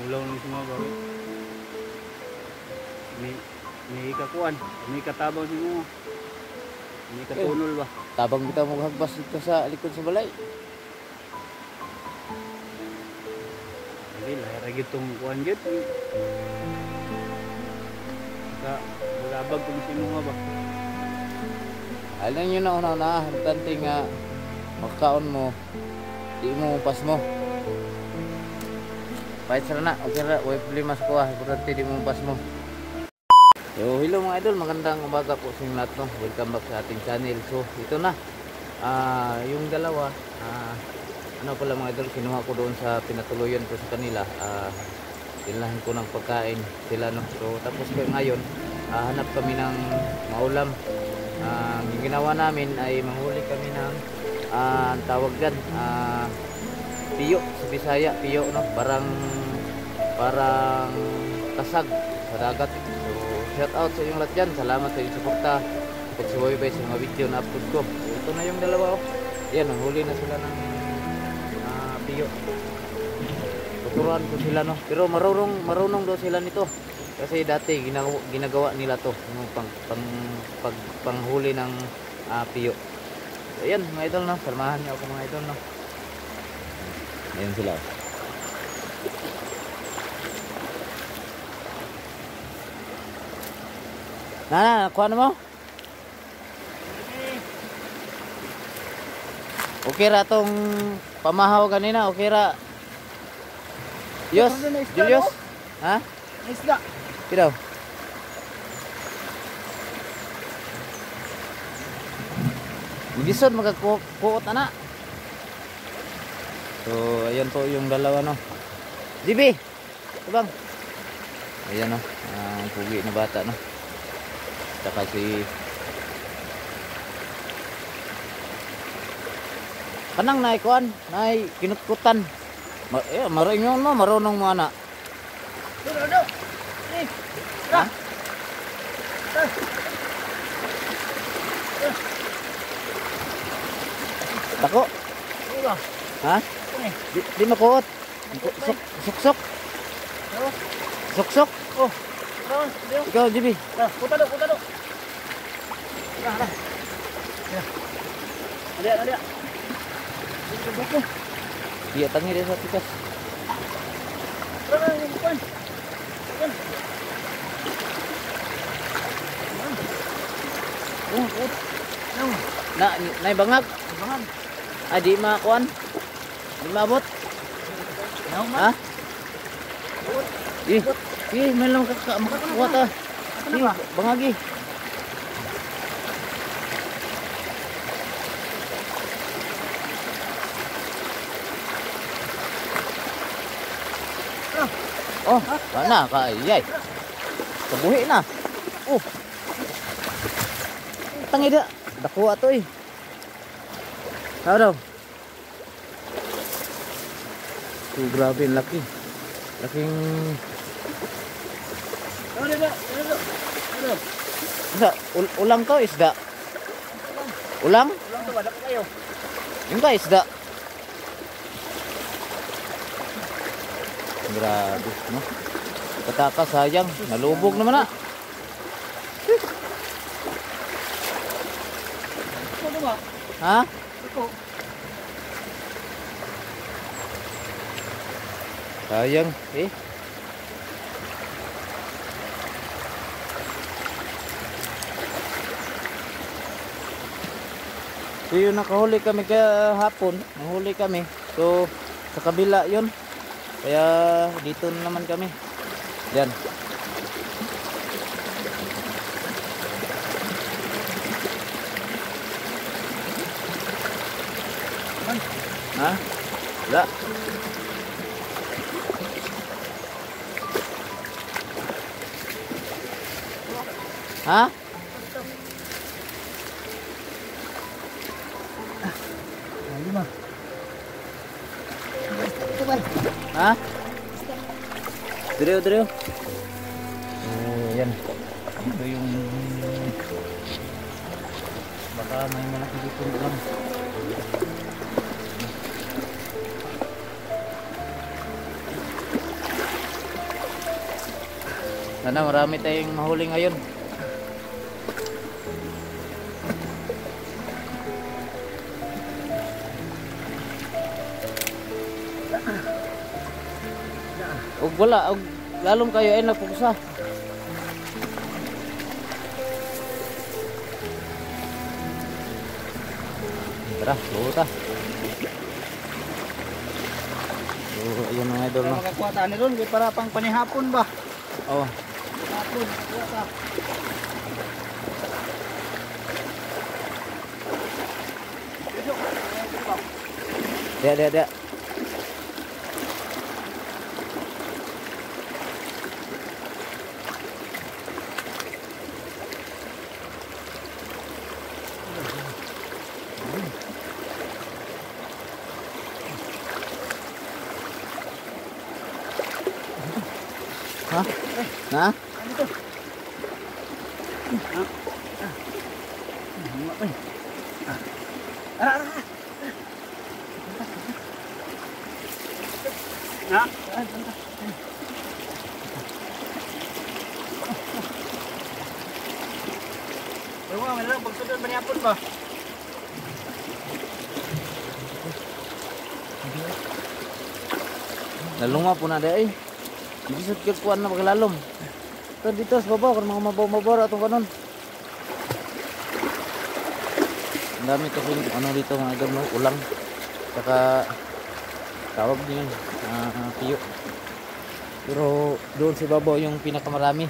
Ilaw ni semua baru. Ni kakuan, ni katabang semua. Ni katunol ba. Tabang kita maghagbas dito sa likod sa balay. Hindi lahir lagi itong kuan dyan. Magabag kung sino nga ba. Alam nyo na una-una, importante nga magkaon mo, di mo pas mo. Pahit sana na, okay na, huwag problema sa kuha, importante di mo pas mo. So, hello mga idol, magandang umaga po sa inyong lahat, no? Welcome back sa ating channel. So, ito na, yung dalawa, ano pala mga idol, kinuha ko doon sa pinatuluyan ko sa kanila. Tinlahan ko ng pagkain sila, no? So, tapos ngayon, hanap kami ng maulam. Yung ginawa namin ay manghuli kami ng tawag dyan, piyo sa Bisaya, piyo, no? Parang tasag sa dagat. So, shout out sa inyong lahat dyan. Salamat sa inyong suporta, pagsubaybay sa mga video na upload ko. So, ito na yung dalawa, oh. Yan, nanghuli na sila ng piyo. Tuturuan ko sila, no? Pero marunong daw sila nito. Kasi dati ginagawa nila to, yung panghuli ng piyo. So, ayan mga idol, no? Samahan niyo ako mga idol, no? Ayan sila. Nakuha na mo? Okay ra tong pamahaw kanina, okay ra. Julius? Ha? Isda. Kiraw. Gisod magkukuot na. So, ayan po yung dalawa, no. JB, tabang. Ayan, no. Ang pugi na bata, no. Saka si kanang naikuan, nay kinutkutan. Marunong mo, marunong mo anak. Dodo. Ni. Ha? Tako. Ulo. Ha? Di makuot. Suksok. Suksok. Oh. Ikaw, JB. Puta do. Dah. Ya. Ada. Buku. Dia tangi dia satu kas. Bukan. Nay bangag. Di makuan. Di maabot. Ha? May lang makakuha ta. Bangagi. Oh, mana kayay. Kabuhi na. Oh. Tangi dia. Dako ato eh. Sao daw? Grabe laki. Laking Isda, ulang to isda. Ulang? Ulang to dapat kayo. Yung ka isda. Grabe, no? Kataka sayang, nalubog naman na. Ha? Sayang, eh. So yun, nakahuli kami kahapon, nahuli kami. So sa kabila yun. Kaya dito naman kami. Diyan. Ha? Wala. Ha? Lima. Ha? Drio. Yan. Ito yung baka may malaki dito lang. Sana marami tayong mahuli ngayon. Og wala, og lalom kayo ay nagpugsa. Tara, buta. So, ayun mga idol, Para no? makakuha tayo doon, para pang panihapon ba? Oh, Hapon, kuha ta. dia. Hah? Nah? Ano to? Na? Ewan, may lang pagsunod maniyapon ba? Lalunga po na dai. Hindi sa kuan na paglalom. Ito dito sa baba, kung mga mabaw-mabaw atong kanon. Ang dami to kung ano dito mga idol, no? Ulang. Saka tawag niyo yun, piyo. Pero doon sa babaw yung pinakamarami.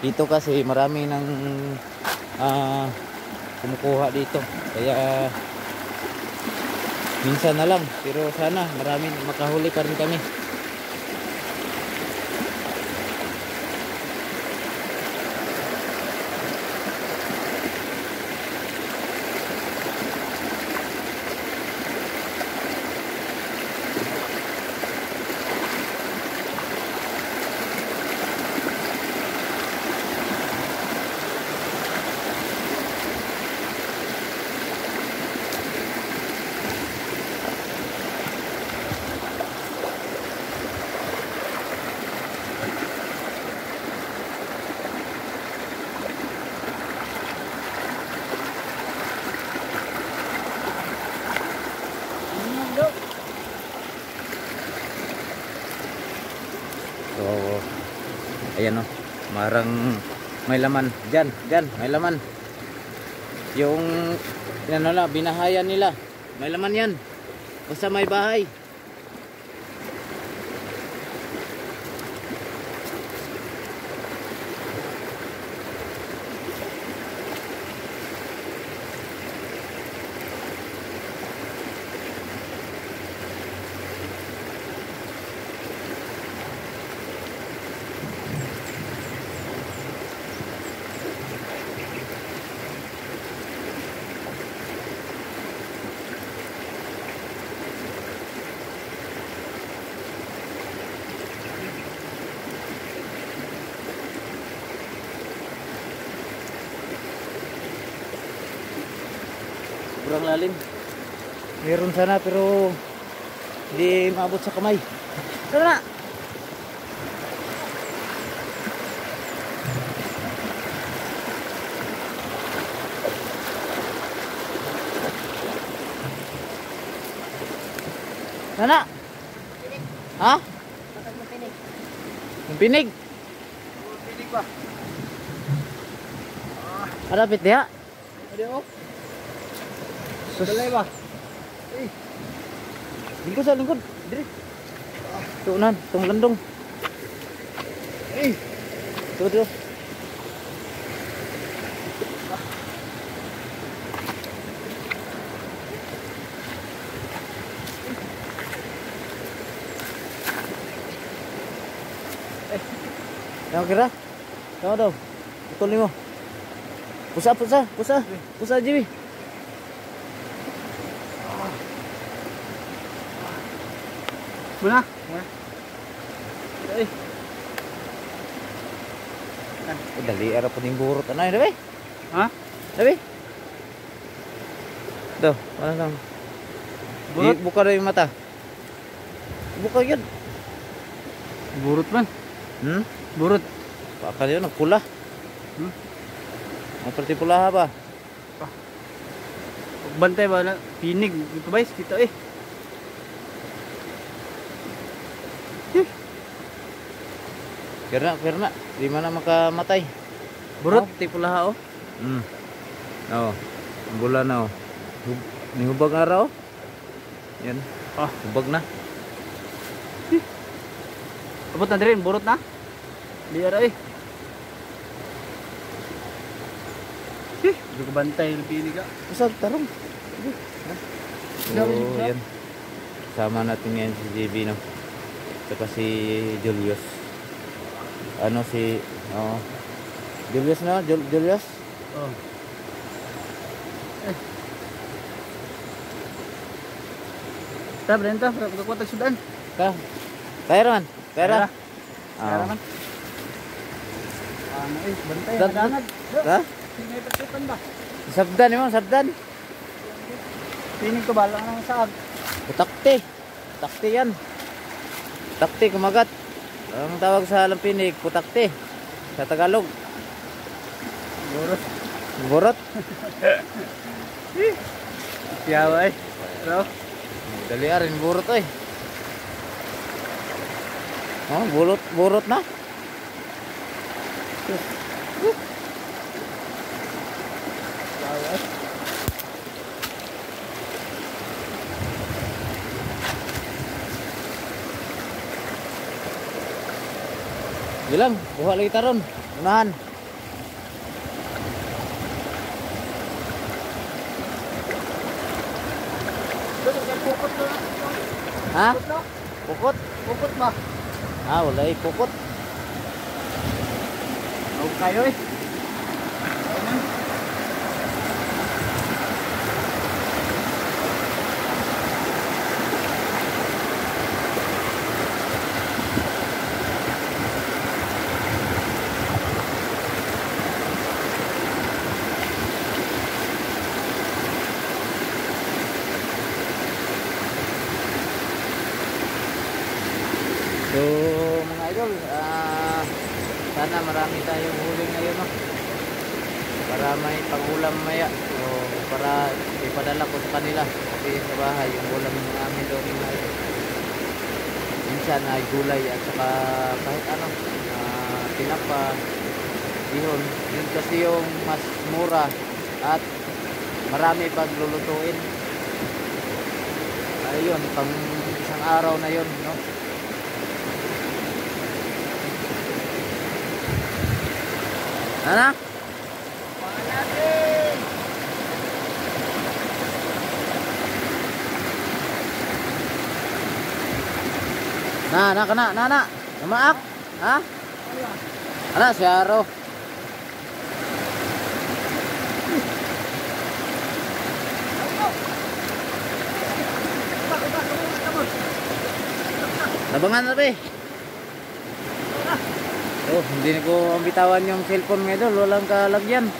Dito kasi marami ng kumukuha dito. Kaya minsan na lang, pero sana marami makahuli pa rin kami. So, ayan o, marang may laman. Diyan, may laman. Yung ano na, binahayan nila. May laman yan. Basta may bahay. Kurang lalim. Meron sana pero hindi maabot sa kamay. Tara na! Sana? Ha? Yung pinig? Pinig ba? Malapit diha? Ano o? Sus. Dalay ba? Lingkod sa lingkod. Dire. Tuunan, itong landong. Tuh. Yang kira? Tahu daw. Betul ni mo. Pusa Jiwi. Mana? Dali ara puning burot anay dabi. Ha? Dabi. Doh, mana lang. Burot? Buka daw yung mata. Buka yun. Burot man. Hmm? Burot. Baka yun, nagpula. Hmm? Seperti pula ba? Bantay ba na pinig dito ba dito eh. Pirna. Di mana makamatay. Burot, Oh. tipula oh. Hmm. Oo. Ang bulan na oh. Nihubag na raw. Yan. Ah, Hubag na. abot na din, burot na. Di ara eh. Hindi ko bantay ng pinig ah. Usag, tarong. Dami, Oo, yan. Sama natin ngayon si JB, no? Saka si Julius. Ano si... Oh, Julius na? Julius? Oh. Tab, renta, magkakwatag sudan. Ka? Kaya man? Kaya? Kaya man. Ano eh, bantay, Dat- madanad. Ha? May pagsutan ba? Sabdan mo, sabdan. Pinig ko bala ng saag. Putakti. Putakti yan. Putakti, kumagat. Ang tawag sa lampinig, putakti. Sa Tagalog. Burot. Burot. Siyawa eh. Bro. Dali rin, burot eh. Oh, burot na. Siyawa eh. Bilang, buha lagi taron. Unahan. Pukot na. Ha? Pukot na. Pukot? Pukot ba? Ah, wala eh, pukot. Huwag kayo eh. So, mga idol, sana marami tayong huli ngayon, no? Para may pangulam maya. So, para ipadala ko sa kanila. Kasi sa bahay, yung ulam namin doon, mga idol. Minsan ay gulay at saka kahit ano, tinapa, ihon. Yun kasi yung mas mura at marami pag lulutuin. Ayun, pang isang araw na yun, no? Ano? Na. Namaak? Ha? Ana, si Aro. Nabangan na ba eh? Oh, hindi na ko bitawan yung cellphone ngayon, walang kalagyan.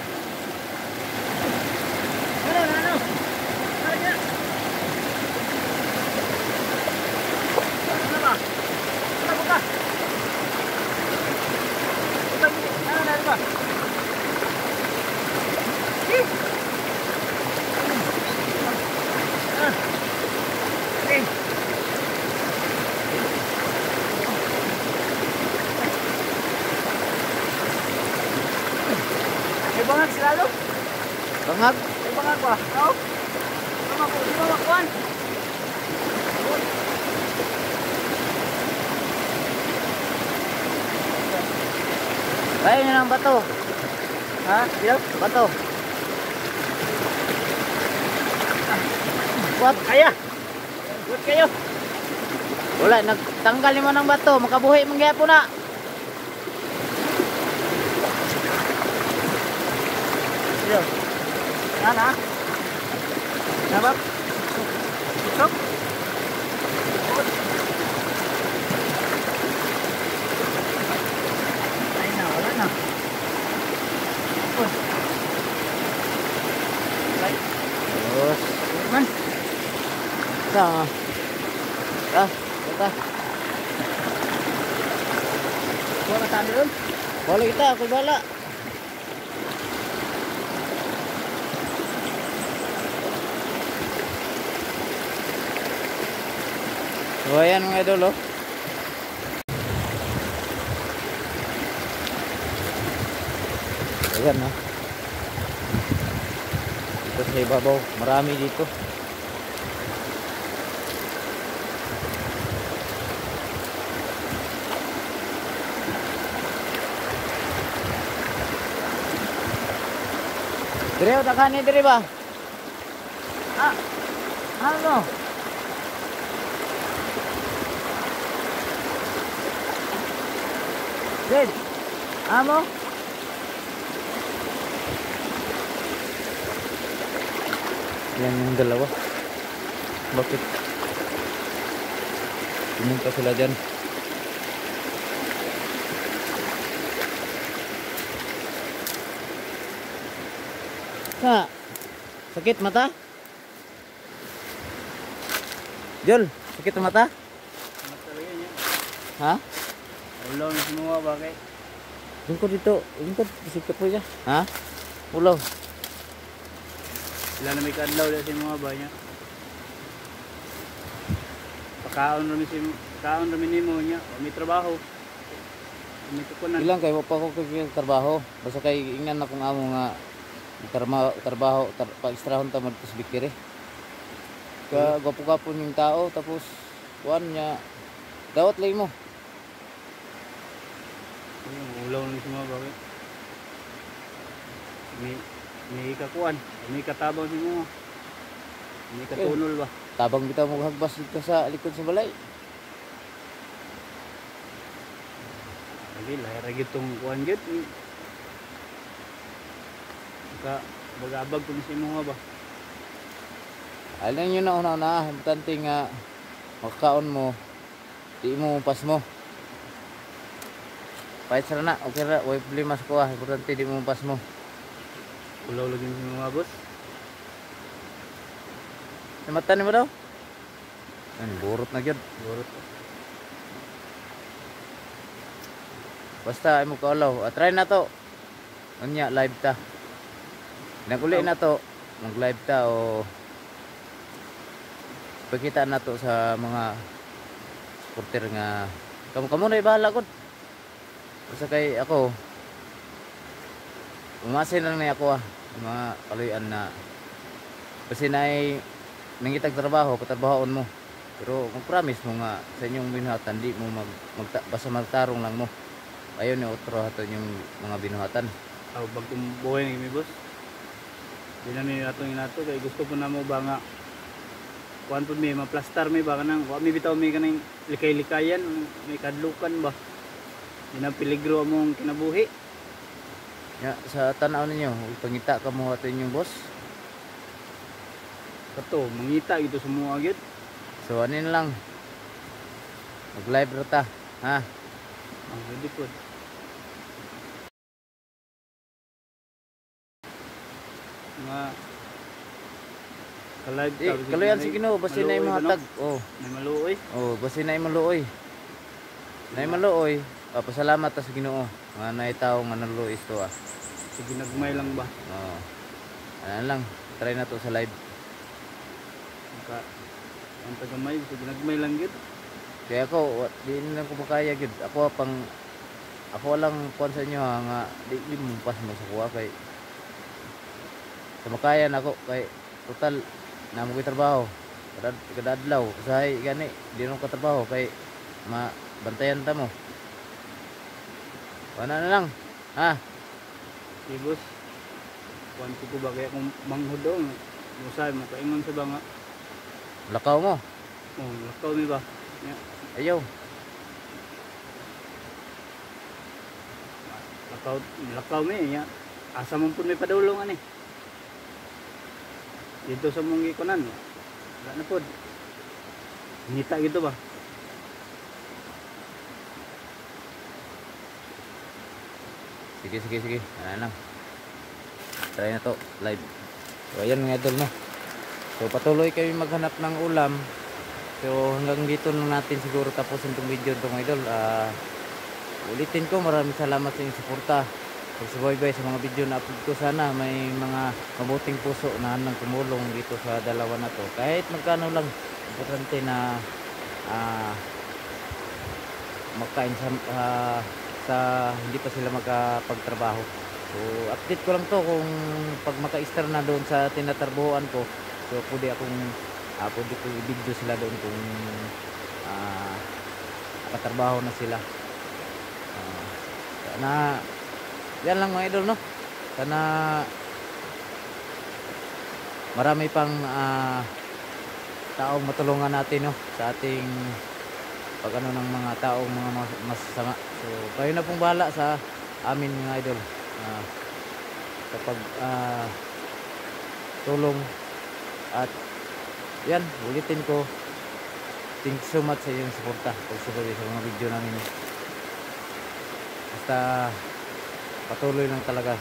May bangag sila lo? Bangag? May bangag ba? Oo. Tama ko, di ba makuhan? Kaya nyo ng bato. Ha? Diyo? Bato. What? Kaya! Good kayo! Wala, nagtanggal mo ng bato. Makabuhi mong po na. Diyo. Yan ha? Nabab? Sok? Ay na, wala na. Ay, Terus. man. Sama. Ito. Wala ano doon? Bala kita, ako bala. So ayan mga idol oh. Ayan oh. Dito sa ibabaw, marami dito. Dire o takani dire ba? Ah. Ano? Red. Amo? Yan yung dalawa. Bakit? Pumunta sila dyan. Sa sakit mata? Jol, sakit ang mata? Ano talaga niya? Ha? Ulaw na semua bakit? Lingkod dito, lingkod sikap po niya. Ha? Ulaw. Sila na may kadlaw dito sa mga ba niya. Pakaon rami nimo niya, may trabaho. May kukunan. Ilang kay pa ko kay trabaho. Basta kay ingnan akong amo nga trabaho pa-extrahon ta madtos bikiri. Ka gwapo-gwapo ning tao tapos kuan niya dawat lay mo. Ulaw na semua bakit? May kakuan, may katabang semua. May katunol ba? Tabang bitaw mo hagbas dito sa likod sa balay. Lagi lahir lagi tong kuan gid. Ka bagabag kun si mga ba. Alam nyo na una-una, importante nga makakaon mo, di mo pas mo. Pahit sara na, okay ra, way problema sa kuha, importante di mo pas mo. Ulaw lagi si mga boss. Namatan mo daw? Ano, burot na gyud. Burot. Basta ay mo kaulaw. Try na to. Unya, live ta. Naguli na to, mag-live ta o pagkita na to sa mga supporter nga kamo na ibahala ko. Basta kay ako umasin lang na ako mga kaluyan na kasi na ay nangitag trabaho, katrabahoon mo. Pero kung promise mo nga sa inyong binuhatan, di mo basta magtarong lang mo. Ayun yung otro hato yung mga binuhatan. Bagong buhay ni mi boss. Di na ni nato inato kay gusto ko na mo ba nga kuan pud mi maplastar mi ba kanang wa mi bitaw mi kanang likay-likayan may kadlukan ba. Di na peligro among kinabuhi. Ya, sa tanaw ninyo, pangita ka mo ato inyong boss. Kato mangita gito sa mga gyud. So anin lang. Mag-live ra ta, ha? Ang pwede po. Mga ka-live Kaluyan si Ginoo, basta na imahatag. Oh. May maluoy. Oh, basta na imaluoy. Na imaluoy, pasalamat ta sa Ginoo. Nga naitaw nga naluoy isto ah. Sige nagmay lang ba. Oh. Ano lang, try na to sa live. Ang tagamay, sige nagmay lang gid. Kaya ako, di na ko makaya gid. Ako lang kuan sa inyo ha, nga di mo pas mo sa kuha kay sa makayan ako kay total na mo trabaho. Kada adlaw usahay gani, di na ko trabaho kay mabantayan ta mo. Wala na lang. Ha? Si boss. Kuan ko ba kaya kung manghudong. Musay mo kaingon sa banga. Lakaw mo. Oh, lakaw mi ba? Yeah. Ayaw. Lakaw mi ya. Asa mo pud may padulong ani. Dito sa mong gikunan. Wala na pod. Ngita gito ba? Sige. Ano lang. Try na to live. So ayan mga idol no. So patuloy kami maghanap ng ulam. So hanggang dito lang natin siguro tapusin itong video itong idol. ulitin ko, maraming salamat sa inyong suporta. Pagsubaybay sa mga video na upload ko, sana may mga mabuting puso na handang tumulong dito sa dalawa na to. Kahit magkano lang, importante na makain sa hindi pa sila makapagtrabaho. So update ko lang to kung pag maka-star na doon sa tinatarbuhan ko. So pwede ko i-video sila doon kung nakatrabaho na sila. Sana yan lang mga idol, no? Sana marami pang taong matulungan natin, no, sa ating pag ano ng mga taong mga masasama. So kayo na pong bahala sa amin mga idol, kapag tulong. At yan, ulitin ko, thank you so much sa iyong suporta pagsubaybay sa mga video namin. Basta patuloy lang talaga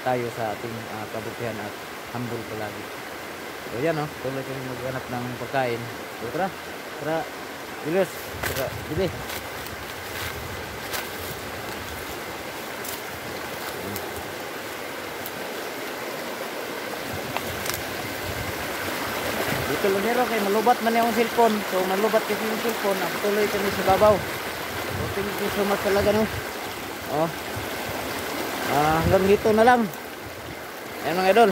tayo sa ating kabutihan at humble palagi. So yan, no, tuloy kami maghanap ng pagkain. So tara Julius, tara bili. Dito lang nero kay malubat man yung cellphone. So malubat kasi yung cellphone, tuloy kami sa babaw. So thank you so much talaga, no. Hanggang dito na lang. Ayan mga idol.